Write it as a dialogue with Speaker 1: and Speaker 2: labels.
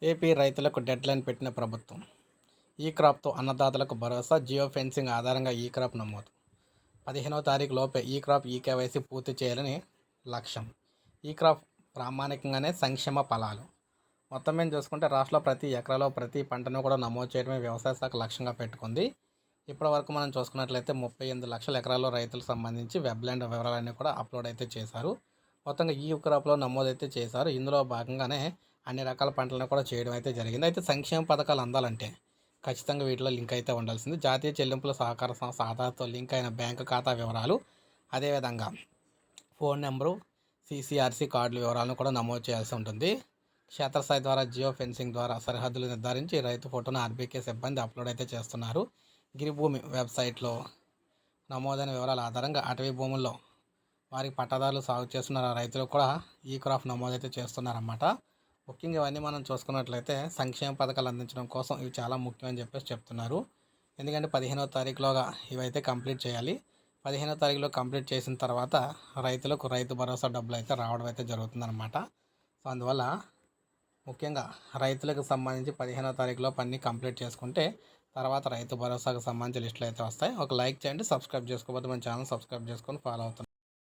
Speaker 1: AP రైతులకు deadline పెట్టిన ప్రభుత్వం. ఈ క్రాప్తో అన్నదాతలకు భరోసా. జియో ఫెన్సింగ్ ఆధారంగా ఈ క్రాప్ నమోదు. 15వ తారీఖు లోపే ఈ క్రాప్ ఈకేవైసీ పూర్తి చేయాలని లక్ష్యం. ఈ క్రాప్ ప్రామాణికంగానే సంక్షేమ ఫలాలు. మొత్తం మీద చూసుకుంటే రాష్ట్రంలో ప్రతి ఎకరాలో ప్రతి పంటను కూడా నమోదు చేయడమే వ్యవసాయ శాఖ లక్ష్యంగా పెట్టుకుంది. ఇప్పటి వరకు మనం చూసుకున్నట్లయితే 38 లక్షల ఎకరాల్లో రైతులకు సంబంధించి వెబ్లాండ్ వివరాలన్నీ కూడా అప్లోడ్ అయితే చేశారు. మొత్తంగా ఈ క్రాప్లో నమోదైతే చేశారు. ఇందులో భాగంగానే అన్ని రకాల పంటలను కూడా చేయడం అయితే జరిగింది. అయితే సంక్షేమ పథకాలు అందాలంటే ఖచ్చితంగా వీటిలో లింక్ అయితే ఉండాల్సింది. జాతీయ చెల్లింపుల సహకార సంస్థ ఆధార్తో లింక్ అయిన బ్యాంకు ఖాతా వివరాలు, అదేవిధంగా ఫోన్ నెంబరు, సిసిఆర్సి కార్డుల వివరాలను కూడా నమోదు చేయాల్సి ఉంటుంది. క్షేత్రస్థాయి ద్వారా జియో ఫెన్సింగ్ ద్వారా సరిహద్దులు నిర్ధారించి రైతు ఫోటోను ఆర్బీకే సిబ్బంది అప్లోడ్ అయితే చేస్తున్నారు. గిరిభూమి వెబ్సైట్లో నమోదైన వివరాల ఆధారంగా అటవీ భూముల్లో వారికి పట్టాదారులు సాగు చేస్తున్న రైతులకు కూడా ఈ క్రాప్ నమోదైతే చేస్తున్నారన్నమాట. ముఖ్యంగా ఇవన్నీ మనం చూసుకున్నట్లయితే సంక్షేమ పథకాలు అందించడం కోసం ఇవి చాలా ముఖ్యమని చెప్పేసి చెప్తున్నారు. ఎందుకంటే 15వ తారీఖులోగా ఇవైతే కంప్లీట్ చేయాలి. 15వ తారీఖులో కంప్లీట్ చేసిన తర్వాత రైతులకు రైతు భరోసా డబ్బులు అయితే రావడం అయితే జరుగుతుందన్నమాట. సో అందువల్ల ముఖ్యంగా రైతులకు సంబంధించి 15వ తారీఖులో పని కంప్లీట్ చేసుకుంటే తర్వాత రైతు భరోసాకు సంబంధించి లిస్టులు అయితే వస్తాయి. ఒక లైక్ చేయండి, సబ్స్క్రైబ్ చేసుకోకపోతే మన ఛానల్ సబ్స్క్రైబ్ చేసుకొని ఫాలో అవుతుంది.